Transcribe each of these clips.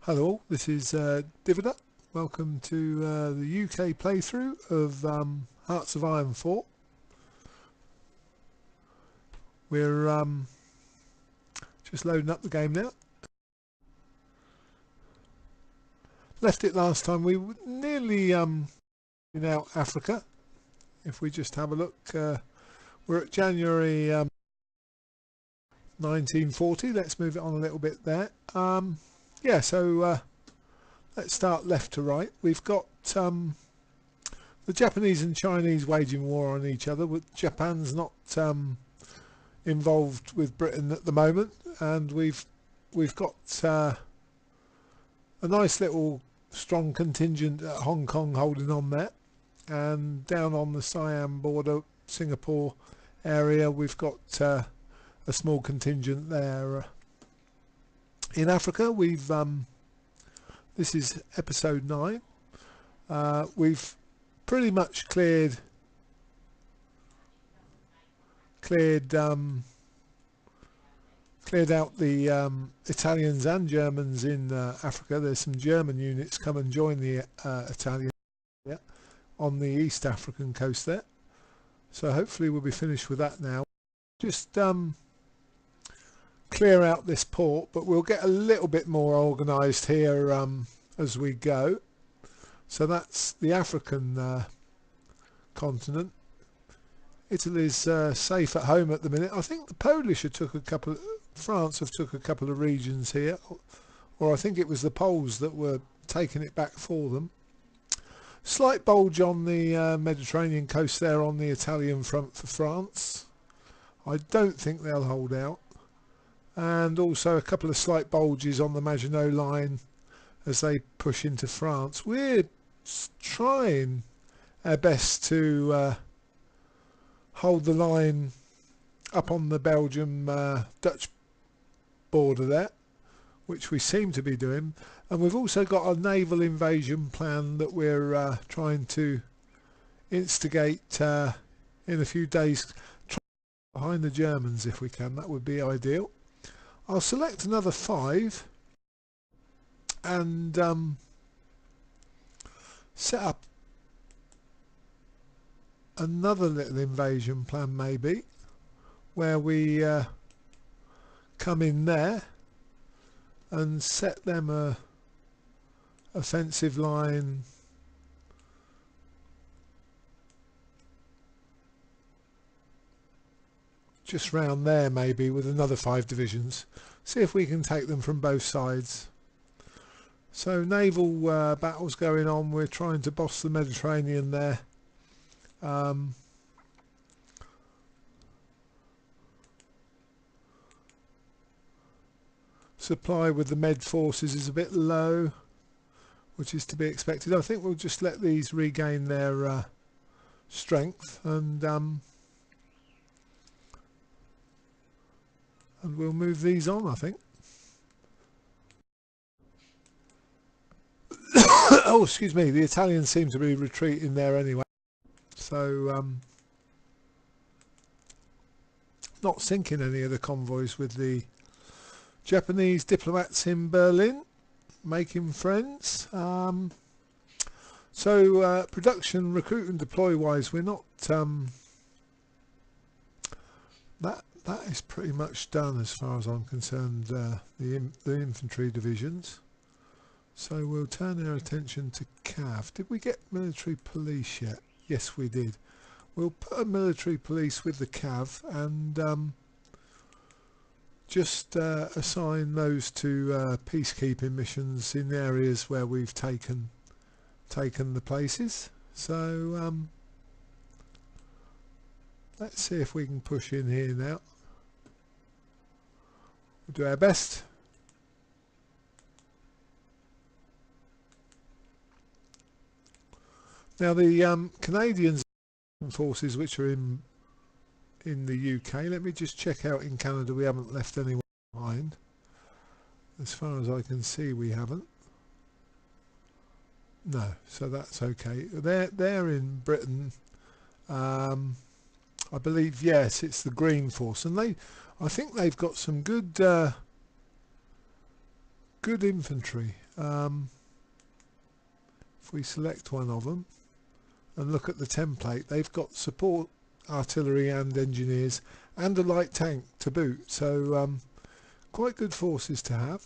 Hello all, this is Divida. Welcome to the UK playthrough of Hearts of Iron 4. We're just loading up the game now. Left it last time, we were nearly in out Africa. If we just have a look, we're at January 1940. Let's move it on a little bit there. Yeah, so let's start left to right. We've got the Japanese and Chinese waging war on each other. Japan's not involved with Britain at the moment, and we've got a nice little strong contingent at Hong Kong holding on there, and down on the Siam border, Singapore area, we've got a small contingent there. In Africa, we've this is episode 9. We've pretty much cleared out the Italians and Germans in Africa. There's some German units come and join the Italians on the East African coast there. So hopefully we'll be finished with that now. Just clear out this port, but we'll get a little bit more organised here as we go. So that's the African continent. Italy's safe at home at the minute. I think the Polish have took a couple. France have took a couple of regions here, or I think it was the Poles that were taking it back for them. Slight bulge on the Mediterranean coast there on the Italian front for France. I don't think they'll hold out. And also a couple of slight bulges on the Maginot Line as they push into France. We're trying our best to hold the line up on the Belgium Dutch border there, which we seem to be doing. And we've also got a naval invasion plan that we're trying to instigate in a few days, behind the Germans if we can. That would be ideal. I'll select another 5 and set up another little invasion plan, maybe, where we come in there and set them a offensive line just round there, maybe, with another 5 divisions. See if we can take them from both sides. So naval battles going on. We're trying to boss the Mediterranean there. Supply with the Med forces is a bit low, which is to be expected. I think we'll just let these regain their strength, and we'll move these on, I think. Oh, excuse me, the Italians seem to be retreating there anyway. So not sinking any of the convoys with the Japanese diplomats in Berlin, making friends. So production, recruit and deploy wise, we're not that is pretty much done as far as I'm concerned, the infantry divisions. So we'll turn our attention to Cav. Did we get military police yet? Yes, we did. We'll put a military police with the Cav and just assign those to peacekeeping missions in areas where we've taken the places. So let's see if we can push in here now. We'll do our best. Now the Canadian forces, which are in the UK, let me just check out in Canada. We haven't left anyone behind. As far as I can see, we haven't. No, so that's okay. They're in Britain. I believe, yes, it's the Green Force, and I think they've got some good infantry. if we select one of them and look at the template, they've got support artillery and engineers and a light tank to boot, so quite good forces to have.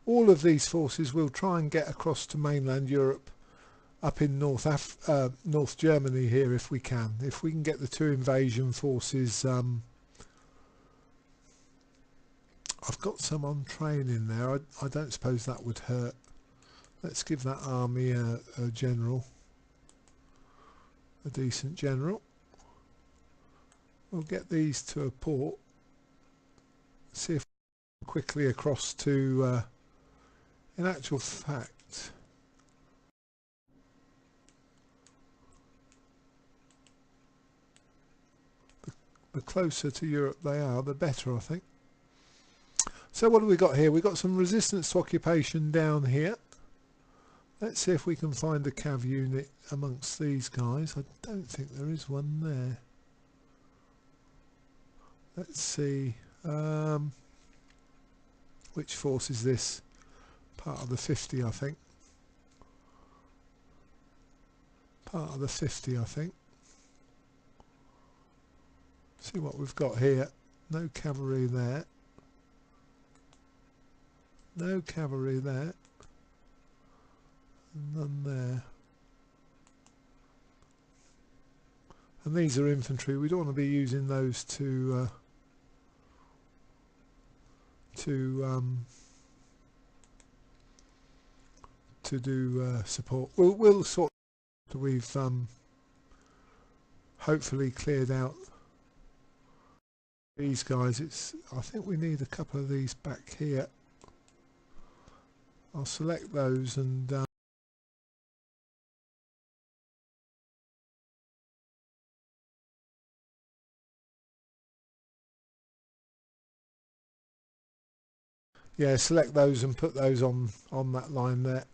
All of these forces will try and get across to mainland Europe, up in North Germany here if we can. If we can get the two invasion forces, I've got some on training there. I don't suppose that would hurt. Let's give that army a general, a decent general. We'll get these to a port, see if we can quickly across to, in actual fact, the closer to Europe they are, the better, I think. So what have we got here? We've got some resistance to occupation down here. Let's see if we can find a cav unit amongst these guys. I don't think there is one there. Let's see. Which force is this? Part of the 50, I think. Part of the 50, I think. See what we've got here. No cavalry there. No cavalry there. None there. And these are infantry. We don't want to be using those to do support. We'll sort of, we've hopefully cleared out these guys. I think we need a couple of these back here. I'll select those and yeah, select those and put those on that line there.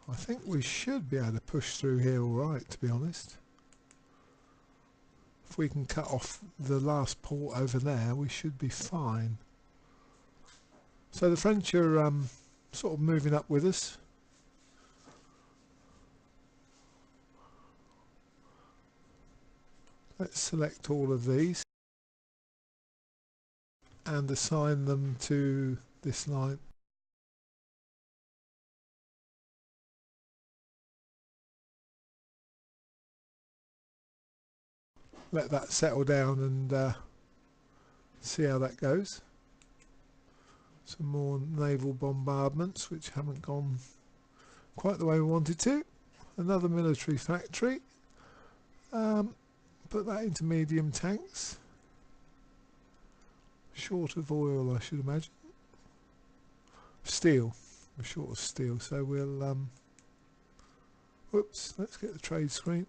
I think we should be able to push through here all right, to be honest. If we can cut off the last port over there, we should be fine. So the French are sort of moving up with us. Let's select all of these and assign them to this line. Let that settle down and see how that goes. Some more naval bombardments which haven't gone quite the way we wanted to. Another military factory. Put that into medium tanks. Short of oil, I should imagine. Steel. We're short of steel, so we'll whoops, let's get the trade screen.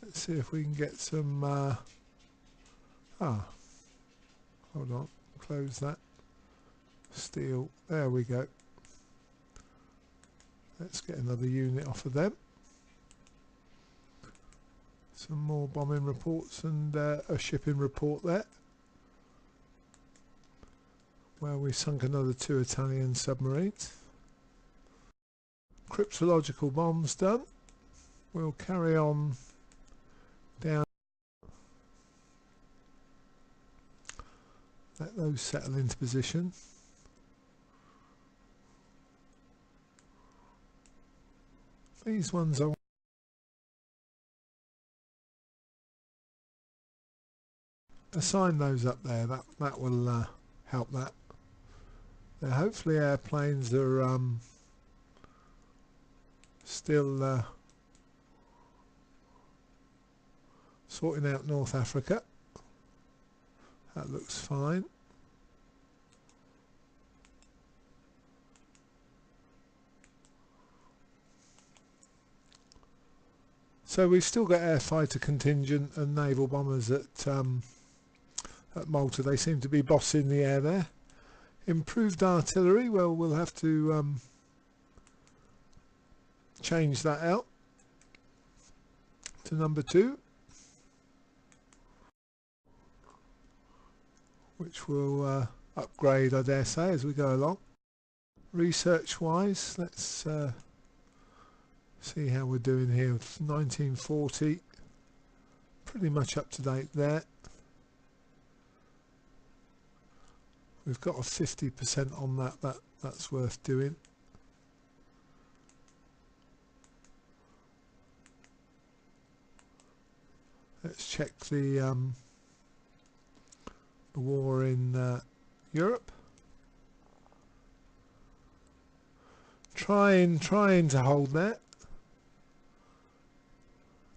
Let's see if we can get some hold on, close that. Steel, there we go. Let's get another unit off of them. Some more bombing reports and a shipping report there, where we sunk another 2 Italian submarines. Cryptological bombs done. We'll carry on down. Let those settle into position. These ones are assign those up there. That will help that. Now hopefully airplanes are still sorting out North Africa. That looks fine. So we've still got air fighter contingent and naval bombers at Malta. They seem to be bossing the air there. Improved artillery, well, we'll have to change that out to number 2, which will upgrade, I dare say, as we go along. Research wise, let's see how we're doing here. 1940, pretty much up to date there. We've got a 50% on that's worth doing. Let's check the war in Europe. Trying to hold that.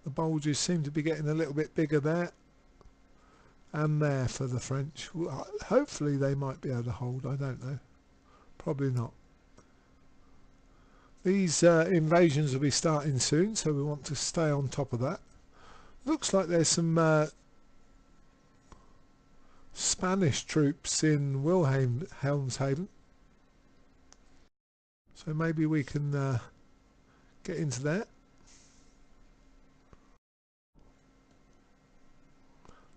The bulges seem to be getting a little bit bigger there and there for the French. Hopefully they might be able to hold, I don't know. Probably not. These invasions will be starting soon, so we want to stay on top of that. Looks like there's some Spanish troops in Wilhelmshaven. So maybe we can get into that.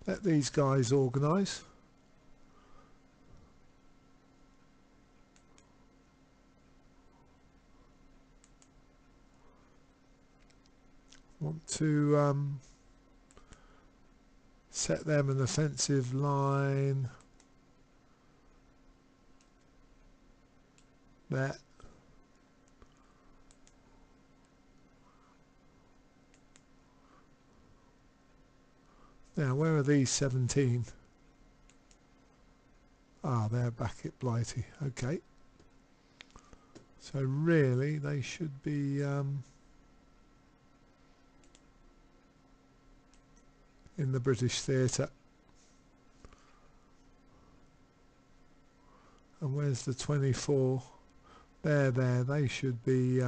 Let these guys organise. Want to set them an offensive line there. Now, where are these 17? Ah, they're back at Blighty. Okay. So really, they should be in the British theatre. And where's the 24? There, they should be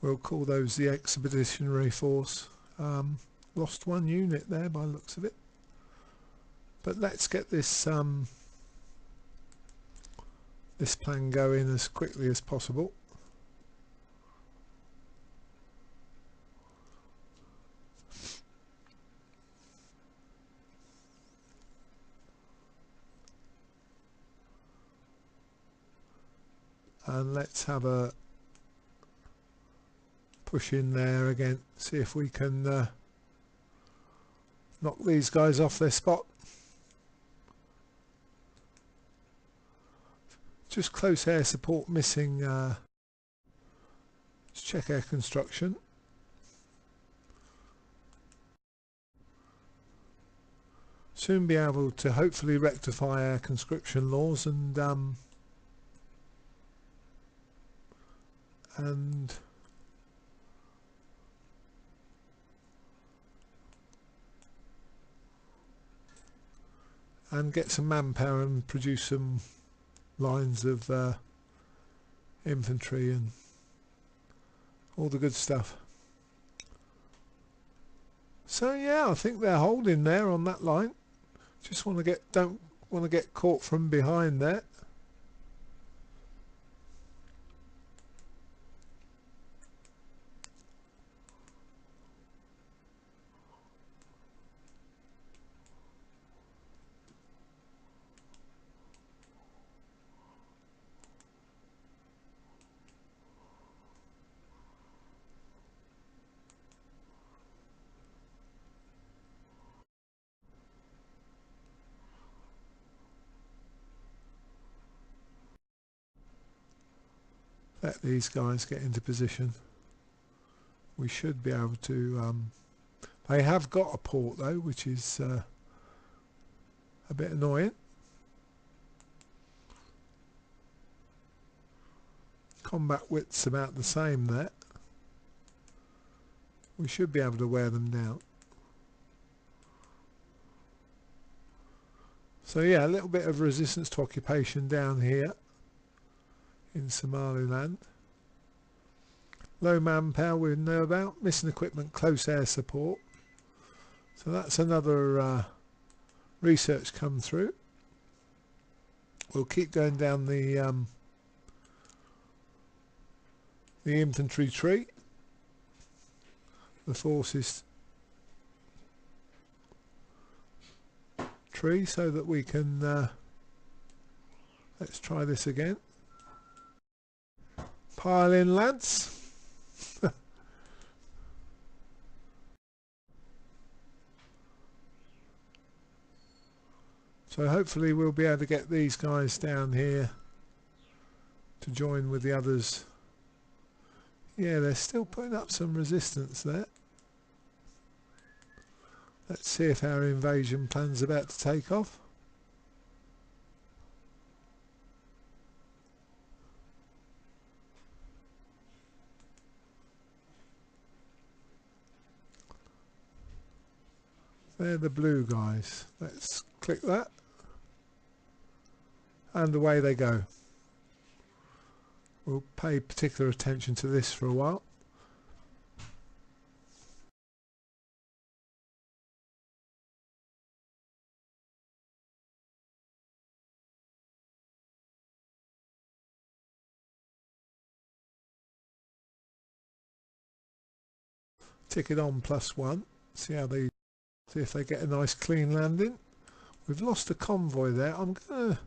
we'll call those the Expeditionary Force. Lost one unit there by the looks of it. But let's get this this plan going as quickly as possible. And let's have a push in there again, see if we can knock these guys off their spot. Just close air support missing. Let's check air construction. Soon be able to hopefully rectify our conscription laws and get some manpower and produce some lines of infantry and all the good stuff. So yeah, I think they're holding there on that line. Just don't want to get caught from behind there. Let these guys get into position. We should be able to they have got a port though, which is a bit annoying. Combat width's about the same there. We should be able to wear them down. So yeah, a little bit of resistance to occupation down here in Somaliland. Low manpower we know about. Missing equipment, close air support. So that's another research come through. We'll keep going down the infantry tree. The forces tree, so that we can let's try this again. Pile in, lads. So hopefully we'll be able to get these guys down here to join with the others. Yeah, they're still putting up some resistance there. Let's see if our invasion plan's about to take off. They're the blue guys. Let's click that. And away they go. We'll pay particular attention to this for a while. Ticket on +1. See if they get a nice clean landing. We've lost a convoy there. I'm gonna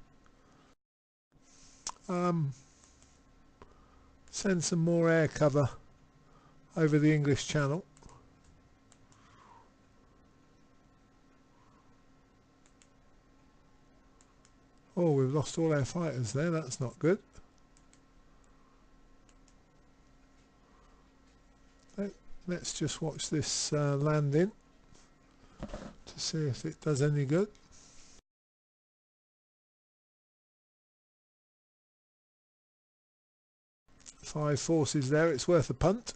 send some more air cover over the English Channel. Oh, we've lost all our fighters there. That's not good. Let's just watch this landing to see if it does any good. 5 forces there. It's worth a punt.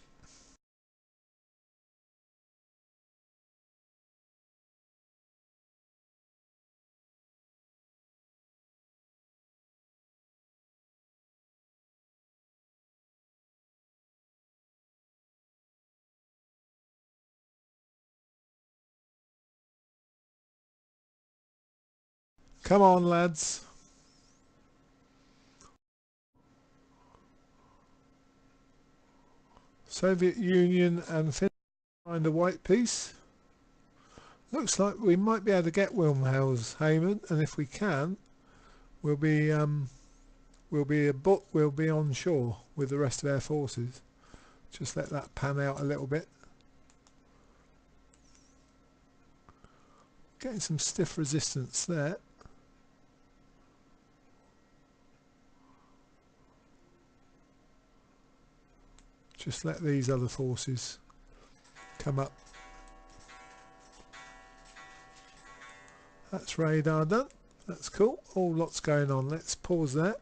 Come on, lads. Soviet Union and Finland find a white peace. Looks like we might be able to get Wilhelmshaven, and if we can, we'll be on shore with the rest of our forces. Just let that pan out a little bit. Getting some stiff resistance there. Just let these other forces come up. That's radar done. That's cool. All lots going on. Let's pause that.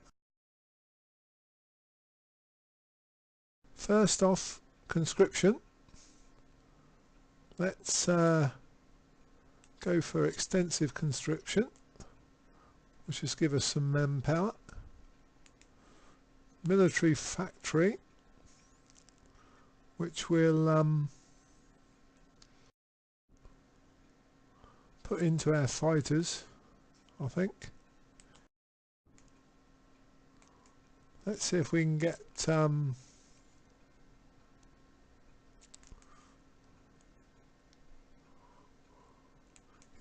First off, conscription. Let's go for extensive conscription, which just give us some manpower. Military factory, which we'll put into our fighters, I think. Let's see if we can get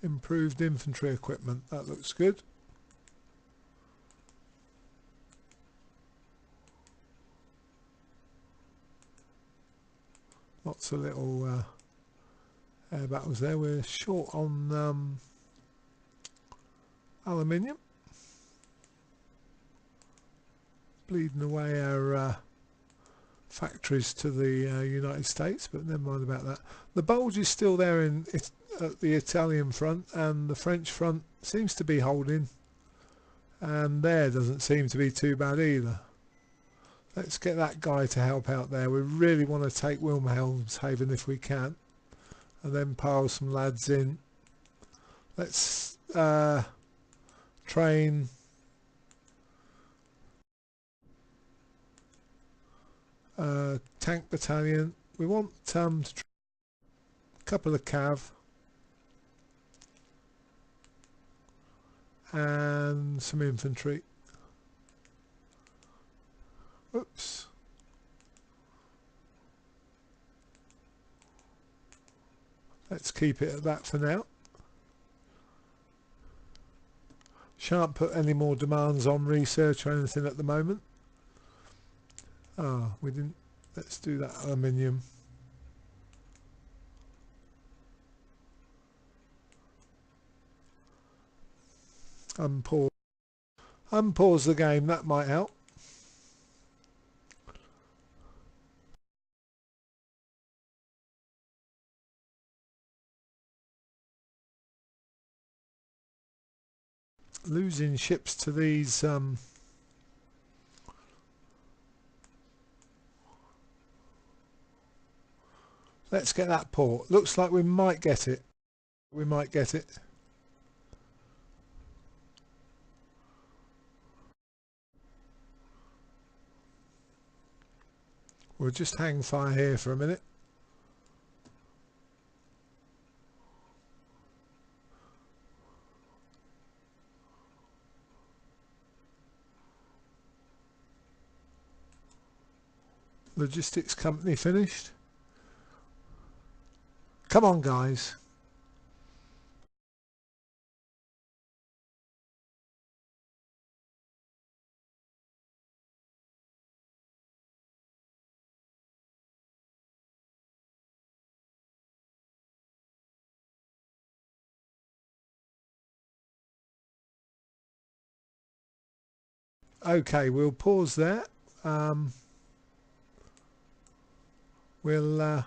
improved infantry equipment. That looks good. Lots of little air battles there. We're short on aluminium. Bleeding away our factories to the United States, but never mind about that. The bulge is still there at the Italian front, and the French front seems to be holding, and there doesn't seem to be too bad either. Let's get that guy to help out there. We really want to take Wilhelmshaven if we can, and then pile some lads in. Let's train tank battalion. We want a couple of cav and some infantry. Oops. Let's keep it at that for now. Shan't put any more demands on research or anything at the moment. Ah, we didn't. Let's do that aluminium. Unpause the game, that might help. Losing ships to these let's get that port. Looks like we might get it. We might get it. We'll just hang fire here for a minute. Logistics company finished. Come on, guys. Okay, we'll pause there. We'll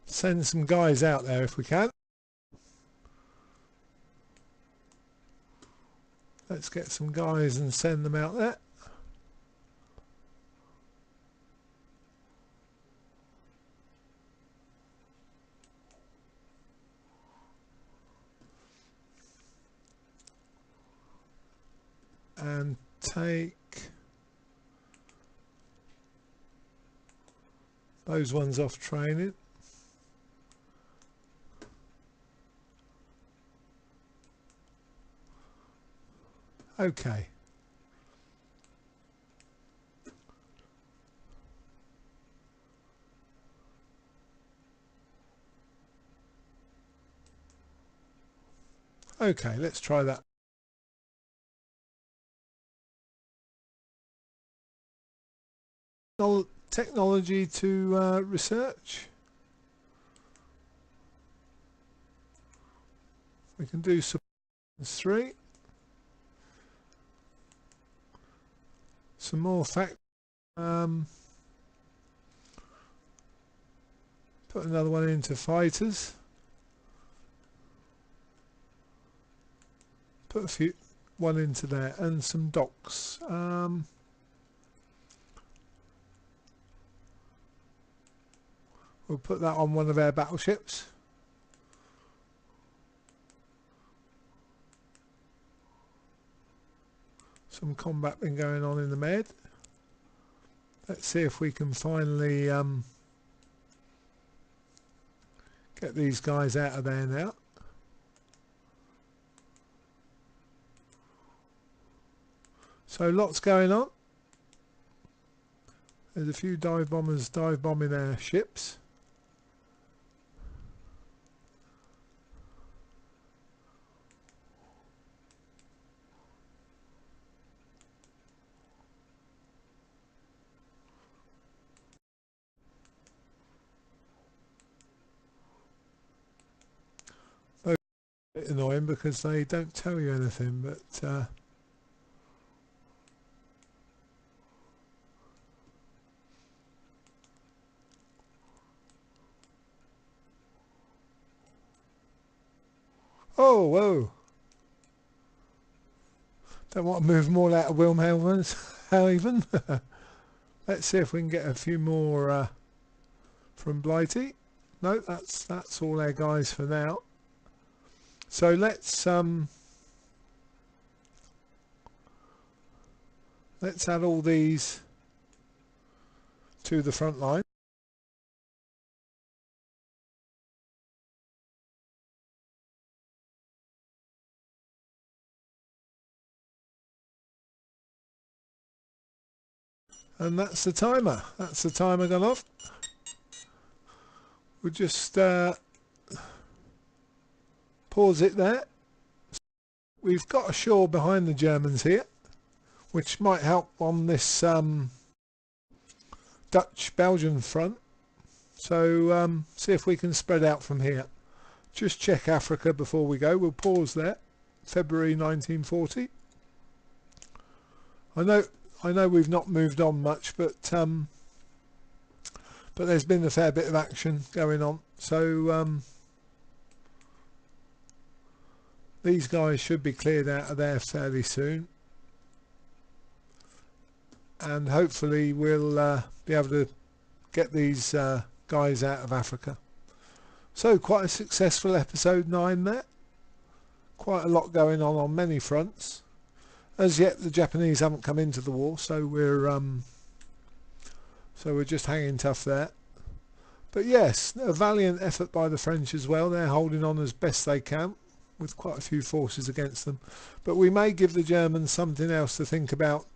send some guys out there if we can. Let's get some guys and send them out there. And take those ones off training. Okay. Okay, let's try that. Technology to research. We can do some 3. Some more fact. Put another one into fighters. Put one into there and some docks. We'll put that on one of our battleships. Some combat been going on in the Med. Let's see if we can finally get these guys out of there now. So lots going on. There's a few dive bombers dive bombing our ships. Those are a bit annoying because they don't tell you anything, but Oh, whoa. Don't want to move them all out of Wilmhaven. Let's see if we can get a few more from Blighty. No, that's all our guys for now. So let's add all these to the front line. And that's the timer. That's the timer gone off. We'll just pause it there. We've got a shore behind the Germans here, which might help on this Dutch-Belgian front. So see if we can spread out from here. Just check Africa before we go. We'll pause there. February 1940. I know we've not moved on much, but there's been a fair bit of action going on. So these guys should be cleared out of there fairly soon, and hopefully we'll be able to get these guys out of Africa. So quite a successful episode 9 there. Quite a lot going on many fronts. As yet the Japanese haven't come into the war, so we're just hanging tough there. But yes, a valiant effort by the French as well. They're holding on as best they can with quite a few forces against them. But we may give the Germans something else to think about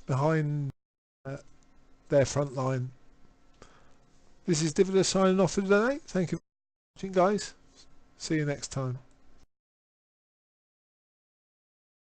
behind their front line. This is Dividend signing off for today. Thank you for watching, guys. See you next time.